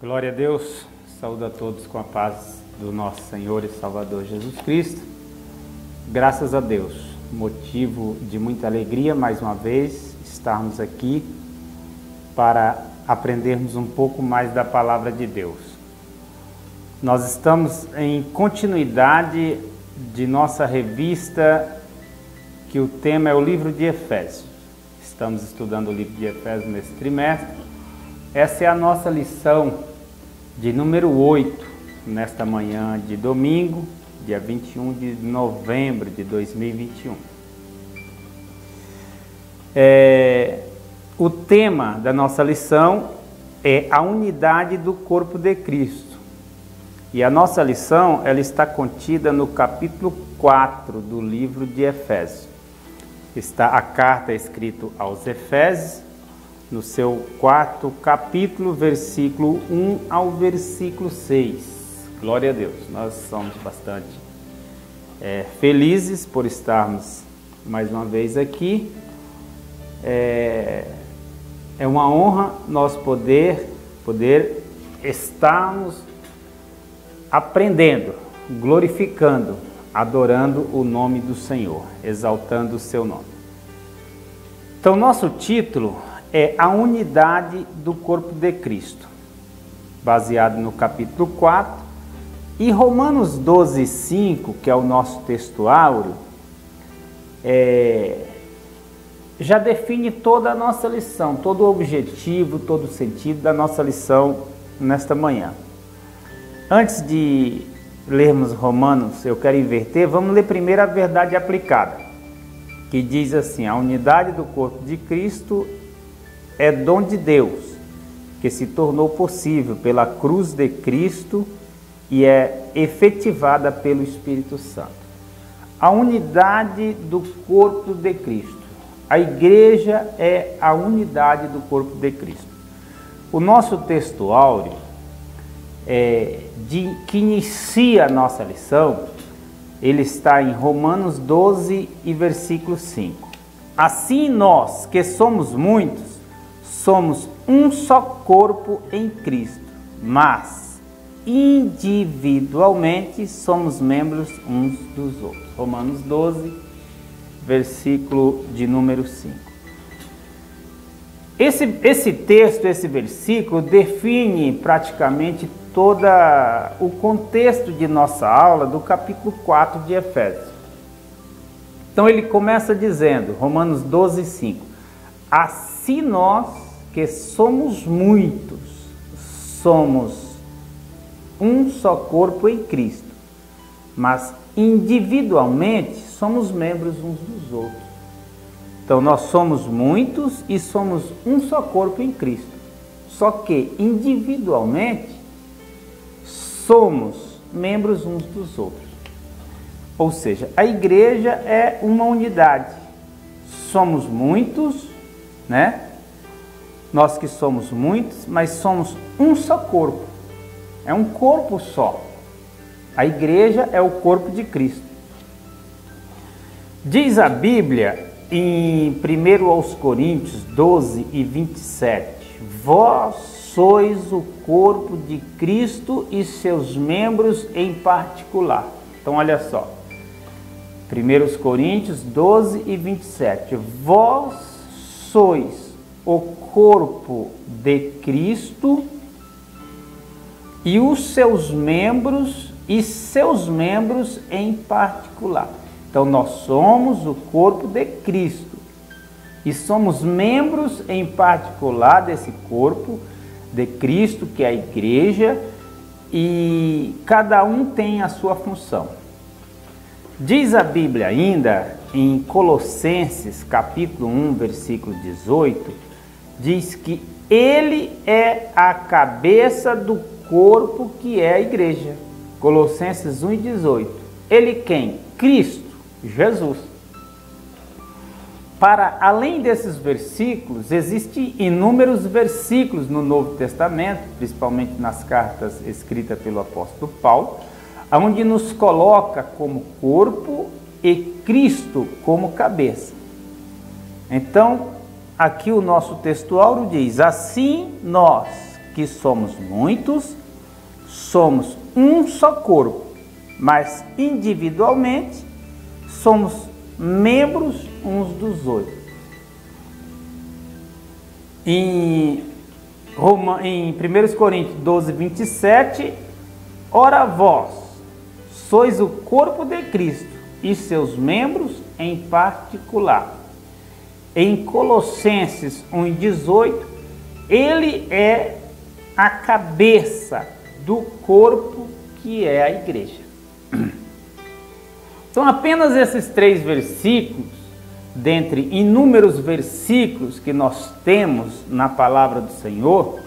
Glória a Deus, saúdo a todos com a paz do nosso Senhor e Salvador Jesus Cristo. Graças a Deus, motivo de muita alegria mais uma vez estarmos aqui para aprendermos um pouco mais da Palavra de Deus. Nós estamos em continuidade de nossa revista, que o tema é o livro de Efésios. Estamos estudando o livro de Efésios nesse trimestre. Essa é a nossa lição de número 8, nesta manhã de domingo, dia 21 de novembro de 2021. O tema da nossa lição é a unidade do corpo de Cristo. E a nossa lição ela está contida no capítulo 4 do livro de Efésios. Está a carta escrita aos Efésios, no seu 4º capítulo, versículo 1 ao versículo 6. Glória a Deus, nós somos bastante felizes por estarmos mais uma vez aqui. É uma honra nós poder estarmos aprendendo, glorificando, adorando o nome do Senhor, exaltando o seu nome. Então, nosso título é a unidade do corpo de Cristo, baseado no capítulo 4, e Romanos 12:5, que é o nosso texto áureo, já define toda a nossa lição, todo o objetivo, todo o sentido da nossa lição nesta manhã. Antes de lermos Romanos, eu quero inverter, vamos ler primeiro a verdade aplicada, que diz assim: a unidade do corpo de Cristo é dom de Deus, que se tornou possível pela cruz de Cristo e é efetivada pelo Espírito Santo. A unidade do corpo de Cristo. A igreja é a unidade do corpo de Cristo. O nosso texto áureo, que inicia a nossa lição, ele está em Romanos 12 e versículo 5. Assim nós, que somos muitos, somos um só corpo em Cristo, mas individualmente somos membros uns dos outros. Romanos 12, versículo de número 5. Esse texto, esse versículo, define praticamente todo o contexto de nossa aula do capítulo 4 de Efésios. Então ele começa dizendo, Romanos 12, 5, assim nós, que somos muitos, somos um só corpo em Cristo, mas individualmente somos membros uns dos outros. Então nós somos muitos e somos um só corpo em Cristo, só que individualmente somos membros uns dos outros. Ou seja, a igreja é uma unidade. Somos muitos, né? Nós que somos muitos, mas somos um só corpo. É um corpo só. A igreja é o corpo de Cristo. Diz a Bíblia em 1 Coríntios 12 e 27, vós sois o corpo de Cristo e seus membros em particular. Então olha só, 1 Coríntios 12 e 27, vós sois o corpo de Cristo e os seus membros em particular. Então nós somos o corpo de Cristo e somos membros em particular desse corpo de Cristo, que é a igreja, e cada um tem a sua função. Diz a Bíblia ainda em Colossenses capítulo 1, versículo 18, diz que ele é a cabeça do corpo que é a igreja. Colossenses 1 e 18. Ele quem? Cristo, Jesus. Para além desses versículos, existem inúmeros versículos no Novo Testamento, principalmente nas cartas escritas pelo apóstolo Paulo, onde nos coloca como corpo e Cristo como cabeça. Então, aqui o nosso texto áureo diz, assim nós que somos muitos, somos um só corpo, mas individualmente somos membros uns dos outros. Em 1 Coríntios 12, 27, ora vós sois o corpo de Cristo e seus membros em particular. Em Colossenses 1,18, ele é a cabeça do corpo que é a igreja. Então, apenas esses 3 versículos, dentre inúmeros versículos que nós temos na palavra do Senhor,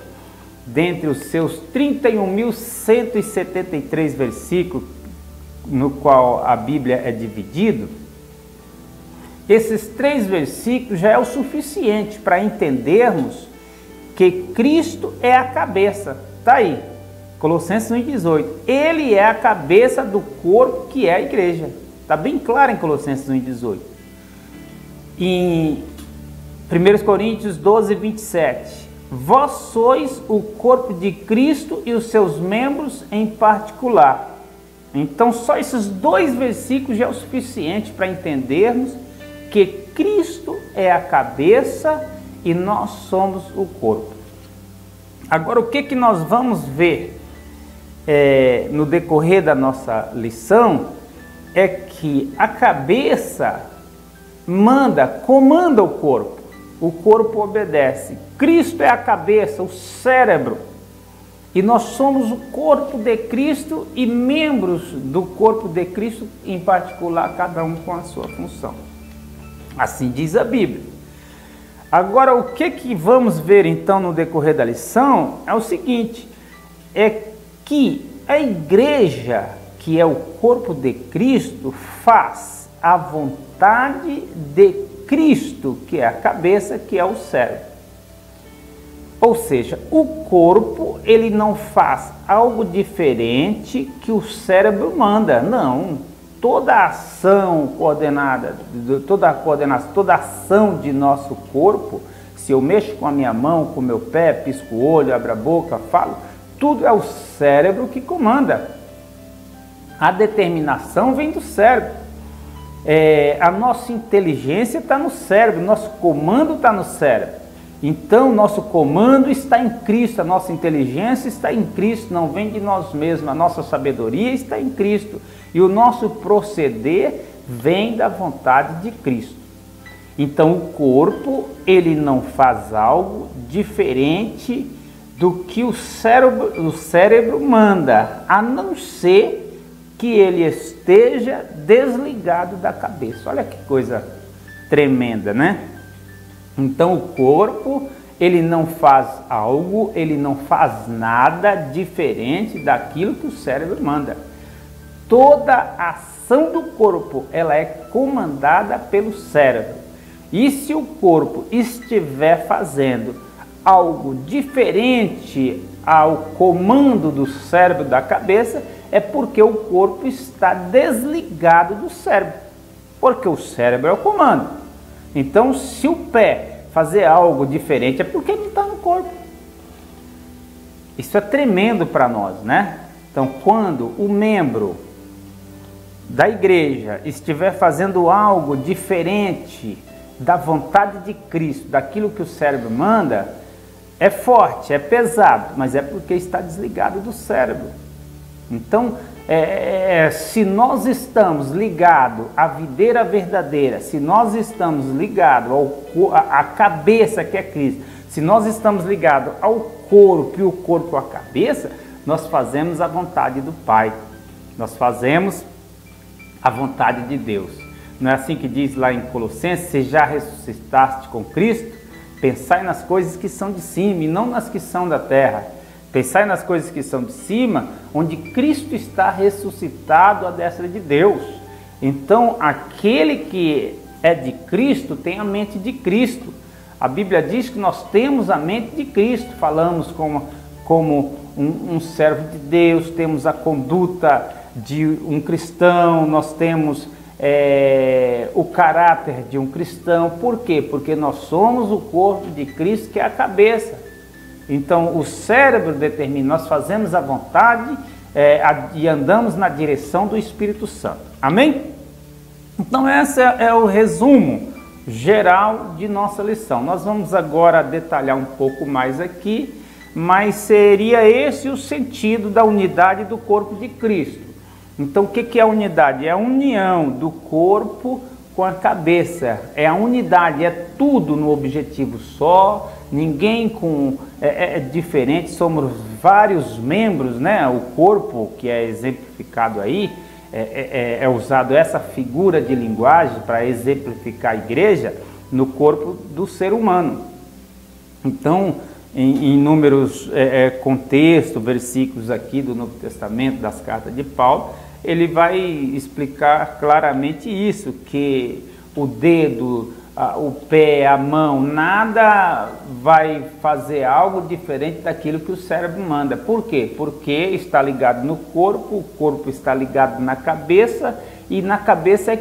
dentre os seus 31.173 versículos, no qual a Bíblia é dividida, esses 3 versículos já é o suficiente para entendermos que Cristo é a cabeça. Está aí, Colossenses 1,18. Ele é a cabeça do corpo que é a igreja. Está bem claro em Colossenses 1,18. Em 1 Coríntios 12, 27. Vós sois o corpo de Cristo e os seus membros em particular. Então, só esses 2 versículos já é o suficiente para entendermos que Cristo é a cabeça e nós somos o corpo. Agora, o que nós vamos ver no decorrer da nossa lição é que a cabeça comanda o corpo obedece. Cristo é a cabeça, o cérebro, e nós somos o corpo de Cristo e membros do corpo de Cristo, em particular, cada um com a sua função. Assim diz a Bíblia. Agora, o que vamos ver então no decorrer da lição é o seguinte, é que a igreja, que é o corpo de Cristo, faz a vontade de Cristo, que é a cabeça, que é o cérebro. Ou seja, o corpo, ele não faz algo diferente que o cérebro manda, não. Toda a ação coordenada, toda a ação de nosso corpo, se eu mexo com a minha mão, com o meu pé, pisco o olho, abro a boca, falo, tudo é o cérebro que comanda. A determinação vem do cérebro. A nossa inteligência está no cérebro, nosso comando está no cérebro. Então, nosso comando está em Cristo, a nossa inteligência está em Cristo, não vem de nós mesmos, a nossa sabedoria está em Cristo. E o nosso proceder vem da vontade de Cristo. Então, o corpo, ele não faz algo diferente do que o cérebro manda, a não ser que ele esteja desligado da cabeça. Olha que coisa tremenda, né? Então, o corpo, ele não faz algo, ele não faz nada diferente daquilo que o cérebro manda. Toda a ação do corpo, ela é comandada pelo cérebro. E se o corpo estiver fazendo algo diferente ao comando do cérebro da cabeça, é porque o corpo está desligado do cérebro. Porque o cérebro é o comando. Então, se o pé fazer algo diferente, é porque ele não está no corpo. Isso é tremendo para nós, né? Então, quando o membro da igreja estiver fazendo algo diferente da vontade de Cristo, daquilo que o cérebro manda, é forte, é pesado, mas é porque está desligado do cérebro. Então, se nós estamos ligados à videira verdadeira, se nós estamos ligados à cabeça que é Cristo, se nós estamos ligados ao corpo e o corpo à cabeça, nós fazemos a vontade do Pai, nós fazemos a vontade de Deus. Não é assim que diz lá em Colossenses, se já ressuscitaste com Cristo, pensai nas coisas que são de cima e não nas que são da terra. Pensai nas coisas que são de cima, onde Cristo está ressuscitado à destra de Deus. Então, aquele que é de Cristo tem a mente de Cristo. A Bíblia diz que nós temos a mente de Cristo. Falamos como um servo de Deus, temos a conduta de um cristão, nós temos o caráter de um cristão. Por quê? Porque nós somos o corpo de Cristo, que é a cabeça. Então o cérebro determina, nós fazemos a vontade e andamos na direção do Espírito Santo. Amém? Então esse é o resumo geral de nossa lição. Nós vamos agora detalhar um pouco mais aqui, mas seria esse o sentido da unidade do corpo de Cristo. Então o que é a unidade? É a união do corpo com a cabeça, é a unidade, é tudo no objetivo só, ninguém é diferente, somos vários membros, né? O corpo, que é exemplificado aí, é usado essa figura de linguagem para exemplificar a igreja no corpo do ser humano. Então, em inúmeros contextos, versículos aqui do Novo Testamento, das cartas de Paulo, ele vai explicar claramente isso, que o dedo, o pé, a mão, nada vai fazer algo diferente daquilo que o cérebro manda. Por quê? Porque está ligado no corpo, o corpo está ligado na cabeça, e na cabeça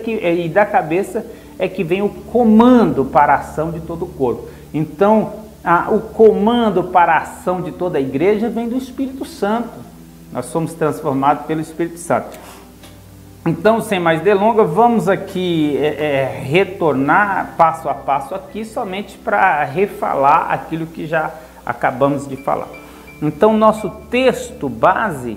da cabeça é que vem o comando para a ação de todo o corpo. Então, o comando para a ação de toda a igreja vem do Espírito Santo. Nós somos transformados pelo Espírito Santo. Então, sem mais delongas, vamos aqui retornar passo a passo aqui, somente para refalar aquilo que já acabamos de falar. Então, nosso texto base,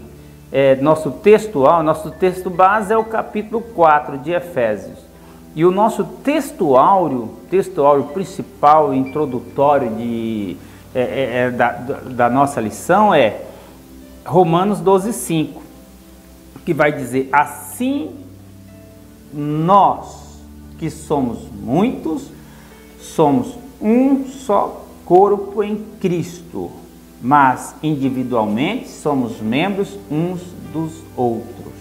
nosso texto base é o capítulo 4 de Efésios. E o nosso texto áureo principal, introdutório da nossa lição é Romanos 12:5, que vai dizer: assim nós, que somos muitos, somos um só corpo em Cristo, mas individualmente somos membros uns dos outros.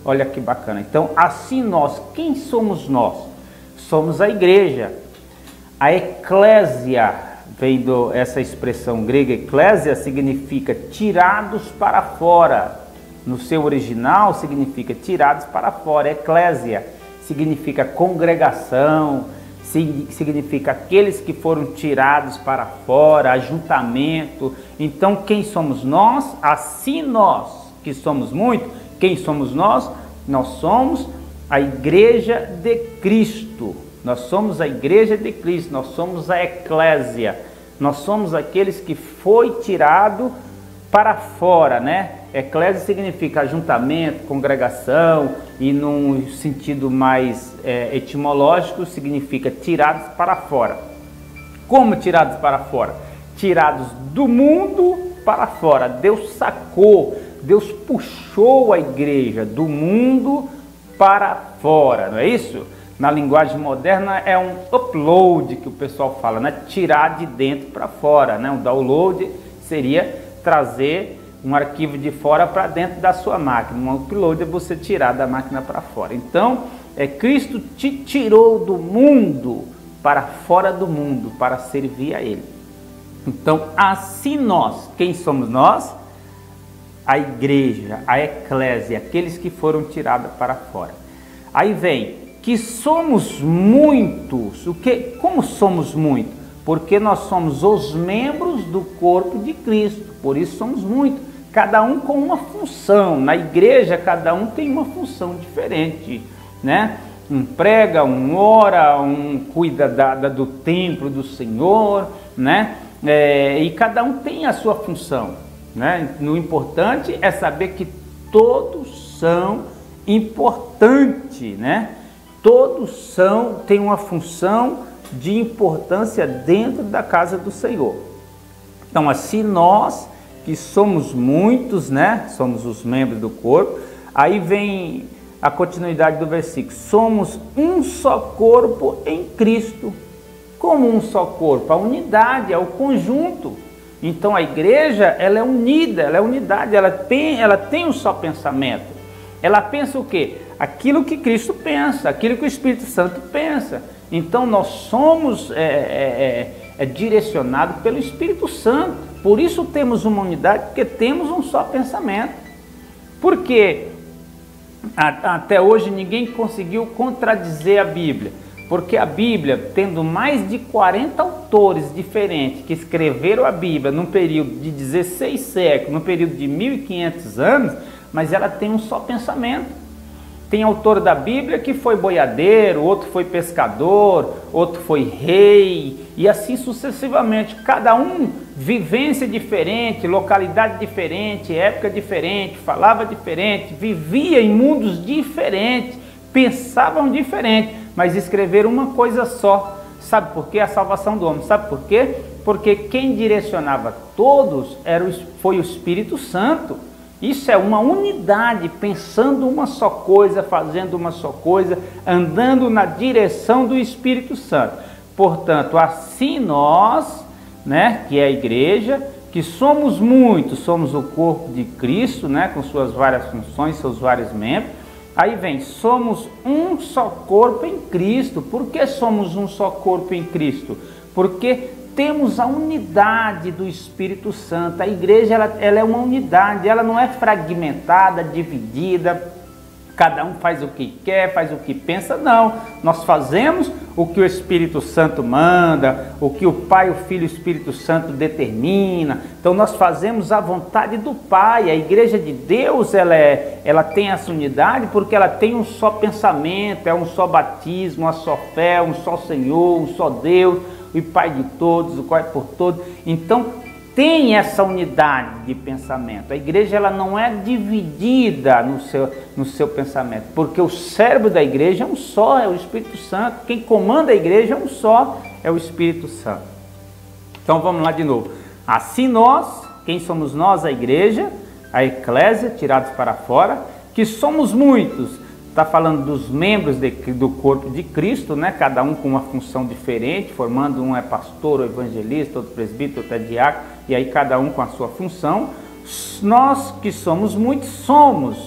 Olha que bacana. Então, assim nós, quem somos nós? Somos a igreja. A eclésia, vem essa expressão grega, eclésia significa tirados para fora. No seu original significa tirados para fora. Eclésia significa congregação, significa aqueles que foram tirados para fora, ajuntamento. Então quem somos nós? Assim nós, que somos muitos, quem somos nós? Nós somos a igreja de Cristo. Nós somos a igreja de Cristo, nós somos a eclésia. Nós somos aqueles que foi tirado para fora, né? Eclésia significa ajuntamento, congregação, e num sentido mais etimológico significa tirados para fora. Como tirados para fora? Tirados do mundo para fora. Deus sacou, Deus puxou a igreja do mundo para fora, não é isso? Na linguagem moderna é um upload que o pessoal fala, né? Tirar de dentro para fora, né? Um download seria trazer um arquivo de fora para dentro da sua máquina. Um upload é você tirar da máquina para fora. Então, Cristo te tirou do mundo para fora do mundo, para servir a Ele. Então, assim nós, quem somos nós? A igreja, a eclésia, aqueles que foram tirados para fora. Aí vem, que somos muitos. Como somos muitos? Porque nós somos os membros do corpo de Cristo, por isso somos muitos, cada um com uma função. Na igreja cada um tem uma função diferente, né? Um prega, um ora, um cuida do templo do Senhor, né? E cada um tem a sua função, né? O importante é saber que todos são importantes, né? Todos têm uma função de importância dentro da casa do Senhor. Então, assim nós, que somos muitos, né? Somos os membros do corpo. Aí vem a continuidade do versículo. Somos um só corpo em Cristo. Como um só corpo? A unidade, é o conjunto. Então, a igreja, ela é unida, ela é unidade, ela tem um só pensamento. Ela pensa o quê? Aquilo que Cristo pensa, aquilo que o Espírito Santo pensa. Então nós somos direcionados pelo Espírito Santo. Por isso temos uma unidade, porque temos um só pensamento. Porque até hoje ninguém conseguiu contradizer a Bíblia. Porque a Bíblia, tendo mais de 40 autores diferentes que escreveram a Bíblia num período de 16 séculos, num período de 1500 anos, mas ela tem um só pensamento. Tem autor da Bíblia que foi boiadeiro, outro foi pescador, outro foi rei, e assim sucessivamente. Cada um, vivência diferente, localidade diferente, época diferente, falava diferente, vivia em mundos diferentes, pensavam diferente, mas escreveram uma coisa só. Sabe por quê? A salvação do homem. Sabe por quê? Porque quem direcionava todos foi o Espírito Santo. Isso é uma unidade, pensando uma só coisa, fazendo uma só coisa, andando na direção do Espírito Santo. Portanto, assim nós, né, que é a igreja, que somos muitos, somos o corpo de Cristo, né, com suas várias funções, seus vários membros. Aí vem, somos um só corpo em Cristo. Por que somos um só corpo em Cristo? Porque temos a unidade do Espírito Santo. A igreja ela é uma unidade, ela não é fragmentada, dividida, cada um faz o que quer, faz o que pensa, não. Nós fazemos o que o Espírito Santo manda, o que o Pai, o Filho e o Espírito Santo determina. Então nós fazemos a vontade do Pai. A igreja de Deus, ela tem essa unidade porque ela tem um só pensamento, é um só batismo, uma só fé, um só Senhor, um só Deus, o Pai de todos, o qual é por todos. Então tem essa unidade de pensamento. A igreja ela não é dividida no seu pensamento, porque o cérebro da igreja é um só, é o Espírito Santo. Quem comanda a igreja é um só, é o Espírito Santo. Então vamos lá de novo. Assim nós, quem somos nós? A igreja, a eclésia, tirados para fora, que somos muitos. Está falando dos membros do corpo de Cristo, né? Cada um com uma função diferente, formando um é pastor, ou evangelista, outro presbítero, outro é diácono, e aí cada um com a sua função. Nós que somos muitos, somos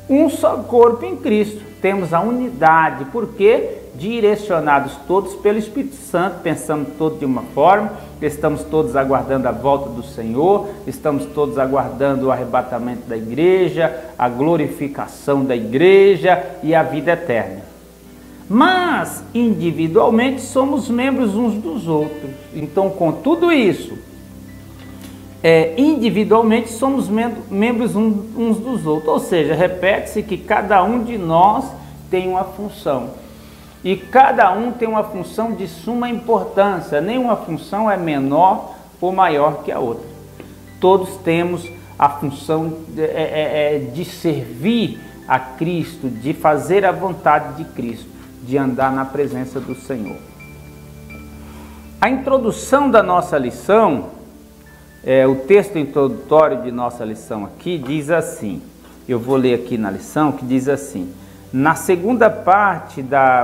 um só corpo em Cristo. Temos a unidade, porque direcionados todos pelo Espírito Santo, pensamos todos de uma forma, estamos todos aguardando a volta do Senhor, estamos todos aguardando o arrebatamento da igreja, a glorificação da igreja e a vida eterna. Mas individualmente somos membros uns dos outros. Então, com tudo isso, individualmente somos membros uns dos outros. Ou seja, repete-se que cada um de nós tem uma função. E cada um tem uma função de suma importância. Nenhuma função é menor ou maior que a outra. Todos temos a função de servir a Cristo, de fazer a vontade de Cristo, de andar na presença do Senhor. A introdução da nossa lição, o texto introdutório de nossa lição aqui diz assim, eu vou ler aqui na lição, que diz assim: na segunda parte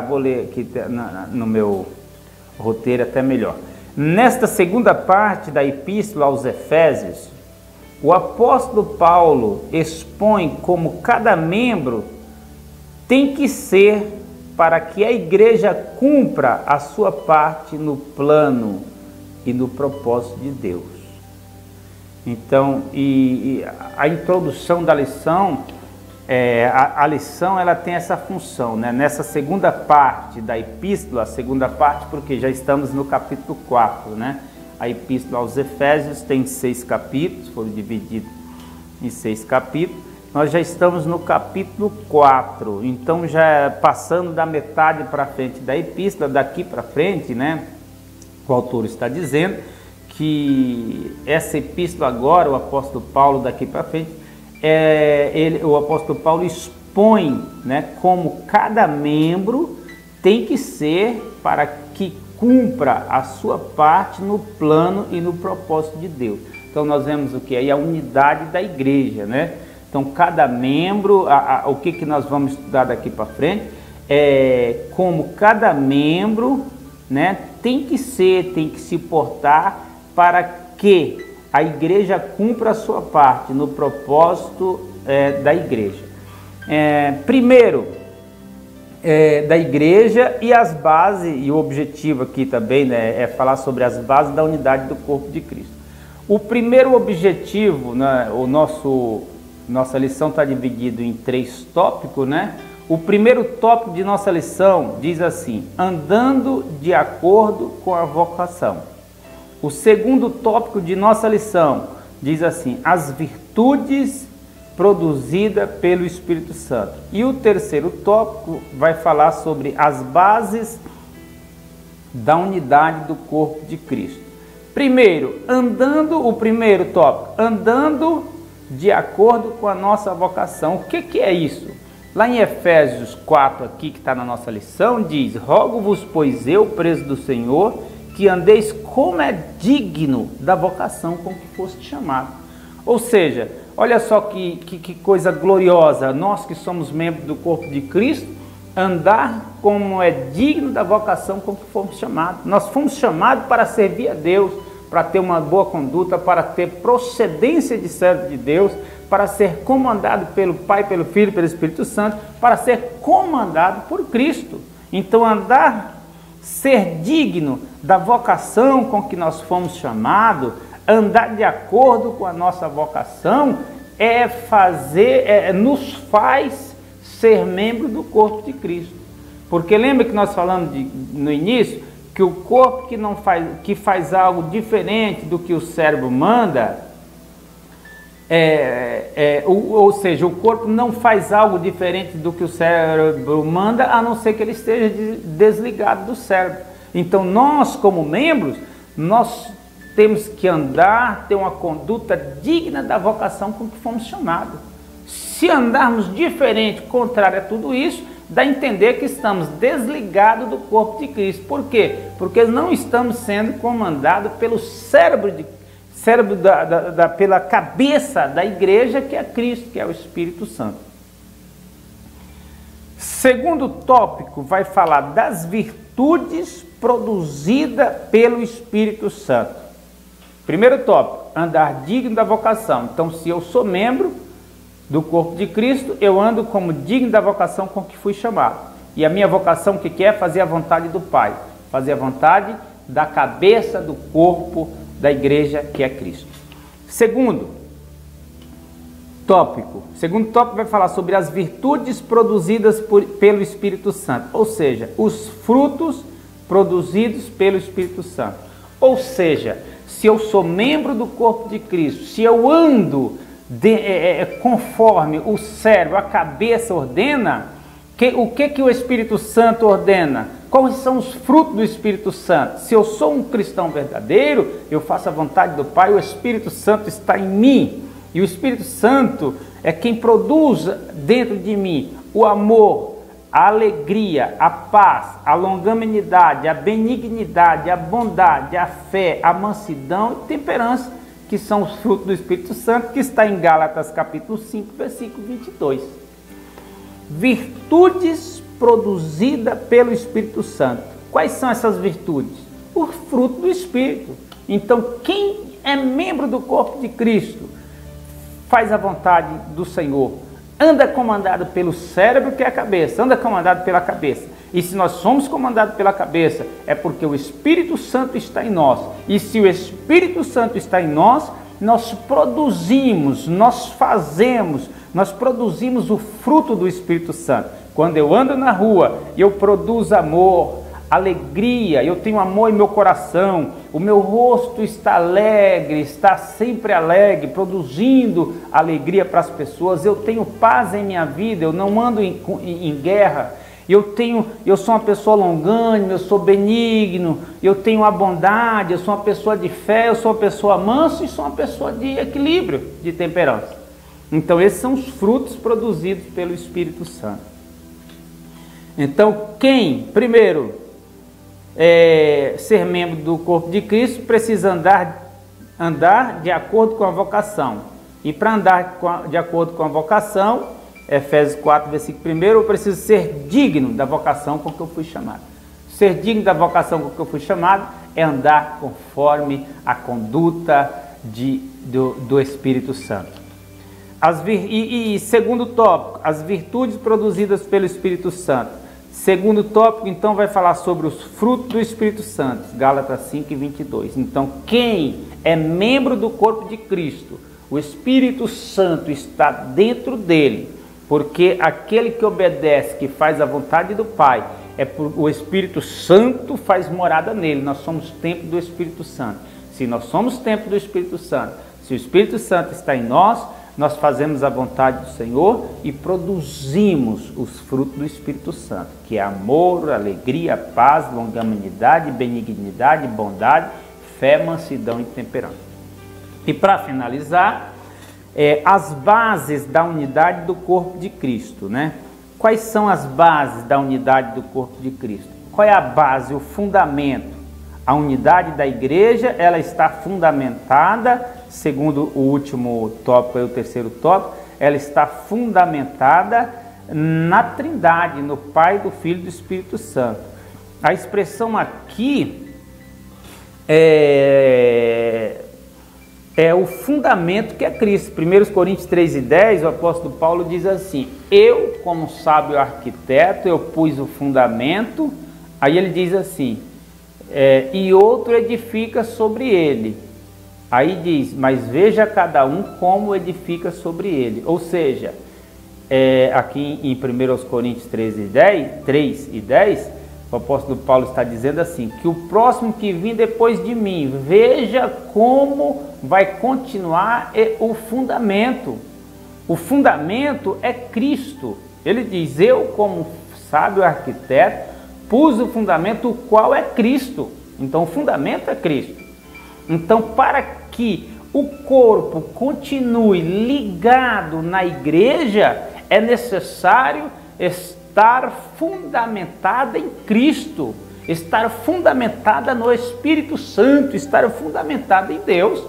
vou ler aqui no meu roteiro até melhor. Nesta segunda parte da epístola aos Efésios, o apóstolo Paulo expõe como cada membro tem que ser para que a igreja cumpra a sua parte no plano e no propósito de Deus. Então, a introdução da lição, a lição ela tem essa função, né? Nessa segunda parte da epístola, a segunda parte porque já estamos no capítulo 4, né? A epístola aos Efésios tem 6 capítulos, foram divididos em 6 capítulos, nós já estamos no capítulo 4, então já passando da metade para frente da epístola, daqui para frente, né? O autor está dizendo que essa epístola agora, o apóstolo Paulo daqui para frente, o apóstolo Paulo expõe, né, como cada membro tem que ser para que cumpra a sua parte no plano e no propósito de Deus. Então nós vemos o que? Aí a unidade da igreja, né? Então cada membro, o que nós vamos estudar daqui para frente, como cada membro, né, tem que se portar para que a igreja cumpra a sua parte no propósito da igreja. Primeiro, da igreja e as bases, e o objetivo aqui também, né, é falar sobre as bases da unidade do corpo de Cristo. O primeiro objetivo, né, nossa lição está dividida em 3 tópicos, né? O primeiro tópico de nossa lição diz assim: andando de acordo com a vocação. O segundo tópico de nossa lição diz assim: as virtudes produzidas pelo Espírito Santo. E o terceiro tópico vai falar sobre as bases da unidade do corpo de Cristo. Primeiro, o primeiro tópico, andando de acordo com a nossa vocação. O que é isso? Lá em Efésios 4, aqui que está na nossa lição, diz: rogo-vos, pois eu, preso do Senhor, que andeis como é digno da vocação com que foste chamado. Ou seja, olha só que coisa gloriosa, nós que somos membros do corpo de Cristo, andar como é digno da vocação com que fomos chamados. Nós fomos chamados para servir a Deus, para ter uma boa conduta, para ter procedência de servo de Deus, para ser comandado pelo Pai, pelo Filho e pelo Espírito Santo, para ser comandado por Cristo. Então ser digno da vocação com que nós fomos chamados, andar de acordo com a nossa vocação, nos faz ser membro do corpo de Cristo. Porque lembra que nós falamos no início que o corpo que faz algo diferente do que o cérebro manda, ou seja, o corpo não faz algo diferente do que o cérebro manda, a não ser que ele esteja desligado do cérebro. Então nós, como membros, nós temos que ter uma conduta digna da vocação com que fomos chamados. Se andarmos diferente, contrário a tudo isso, dá a entender que estamos desligados do corpo de Cristo. Por quê? Porque não estamos sendo comandados pelo pela cabeça da igreja, que é Cristo, que é o Espírito Santo. Segundo tópico vai falar das virtudes produzidas pelo Espírito Santo. Primeiro tópico, andar digno da vocação. Então, se eu sou membro do corpo de Cristo, eu ando como digno da vocação com que fui chamado. E a minha vocação, o que é? Fazer a vontade do Pai, fazer a vontade da cabeça do corpo da igreja, que é Cristo. Segundo tópico vai falar sobre as virtudes produzidas pelo Espírito Santo, ou seja, os frutos produzidos pelo Espírito Santo. Ou seja, se eu sou membro do corpo de Cristo, se eu ando conforme o cérebro, a cabeça ordena, o que o Espírito Santo ordena? Quais são os frutos do Espírito Santo? Se eu sou um cristão verdadeiro, eu faço a vontade do Pai, o Espírito Santo está em mim. E o Espírito Santo é quem produz dentro de mim o amor, a alegria, a paz, a longanimidade, a benignidade, a bondade, a fé, a mansidão e temperança, que são os frutos do Espírito Santo, que está em Gálatas capítulo 5, versículo 22. Virtudes produzidas pelo Espírito Santo. Quais são essas virtudes? O fruto do Espírito. Então, quem é membro do corpo de Cristo faz a vontade do Senhor, anda comandado pelo cérebro, que é a cabeça, anda comandado pela cabeça. E se nós somos comandados pela cabeça, é porque o Espírito Santo está em nós. E se o Espírito Santo está em nós, nós produzimos o fruto do Espírito Santo. Quando eu ando na rua, eu produzo amor, alegria, eu tenho amor em meu coração, o meu rosto está alegre, está sempre alegre, produzindo alegria para as pessoas, eu tenho paz em minha vida, eu não ando em guerra, eu sou uma pessoa longânima, eu sou benigno, eu tenho a bondade, eu sou uma pessoa de fé, eu sou uma pessoa mansa e sou uma pessoa de equilíbrio, de temperança. Então esses são os frutos produzidos pelo Espírito Santo. Então primeiro, ser membro do corpo de Cristo, precisa andar de acordo com a vocação. E para andar de acordo com a vocação, Efésios 4, versículo 1, eu preciso ser digno da vocação com que eu fui chamado. Ser digno da vocação com que eu fui chamado é andar conforme a conduta do Espírito Santo. Segundo tópico, as virtudes produzidas pelo Espírito Santo. Segundo tópico, então, vai falar sobre os frutos do Espírito Santo, Gálatas 5, 22. Então, quem é membro do corpo de Cristo, o Espírito Santo está dentro dele. porque aquele que obedece, que faz a vontade do Pai, o Espírito Santo faz morada nele. Nós somos templo do Espírito Santo. Se nós somos templo do Espírito Santo, se o Espírito Santo está em nós, nós fazemos a vontade do Senhor e produzimos os frutos do Espírito Santo, que é amor, alegria, paz, longanimidade, benignidade, bondade, fé, mansidão e temperança. E para finalizar, as bases da unidade do corpo de Cristo, né? Quais são as bases da unidade do corpo de Cristo? Qual é a base, o fundamento? A unidade da igreja, ela está fundamentada, segundo o último tópico, o terceiro tópico, ela está fundamentada na Trindade, no Pai, do Filho e do Espírito Santo. A expressão aqui é o fundamento que é Cristo. 1 Coríntios 3:10, o apóstolo Paulo diz assim: eu, como sábio arquiteto, eu pus o fundamento. Aí ele diz assim, e outro edifica sobre ele. Aí diz, mas veja cada um como edifica sobre ele. Ou seja, aqui em 1 Coríntios 3:10, o apóstolo Paulo está dizendo assim, que o próximo que vir depois de mim, veja como vai continuar o fundamento. O fundamento é Cristo. Ele diz, eu como sábio arquiteto, pus o fundamento, o qual é Cristo. Então o fundamento é Cristo. Então, para que o corpo continue ligado na igreja, é necessário estar fundamentada em Cristo, estar fundamentada no Espírito Santo, estar fundamentada em Deus,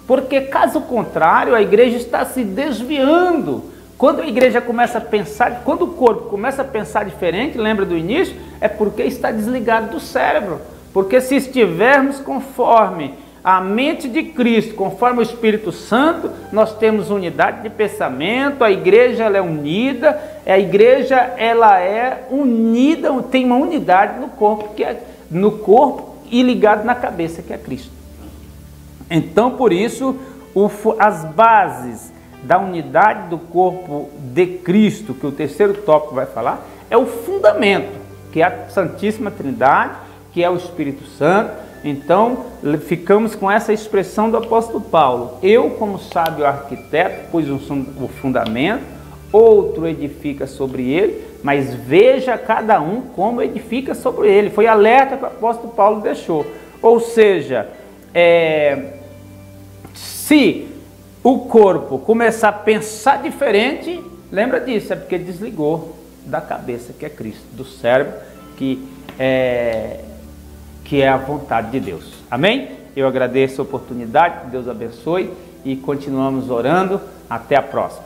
porque caso contrário a igreja está se desviando. Quando a igreja começa a pensar, quando o corpo começa a pensar diferente, lembra do início? É porque está desligado do cérebro, porque se estivermos conforme a mente de Cristo, conforme o Espírito Santo, nós temos unidade de pensamento, a igreja ela é unida, a igreja ela é unida, tem uma unidade no corpo, no corpo e ligado na cabeça, que é Cristo. Então, por isso, as bases da unidade do corpo de Cristo, que o terceiro tópico vai falar, é o fundamento, que é a Santíssima Trindade, que é o Espírito Santo. Então, ficamos com essa expressão do apóstolo Paulo. Eu, como sábio arquiteto, pus o fundamento, outro edifica sobre ele, mas veja cada um como edifica sobre ele. Foi alerta que o apóstolo Paulo deixou. Ou seja, se o corpo começar a pensar diferente, lembra disso, é porque desligou da cabeça, que é Cristo, do cérebro, que é a vontade de Deus. Amém? Eu agradeço a oportunidade, que Deus abençoe e continuamos orando. Até a próxima.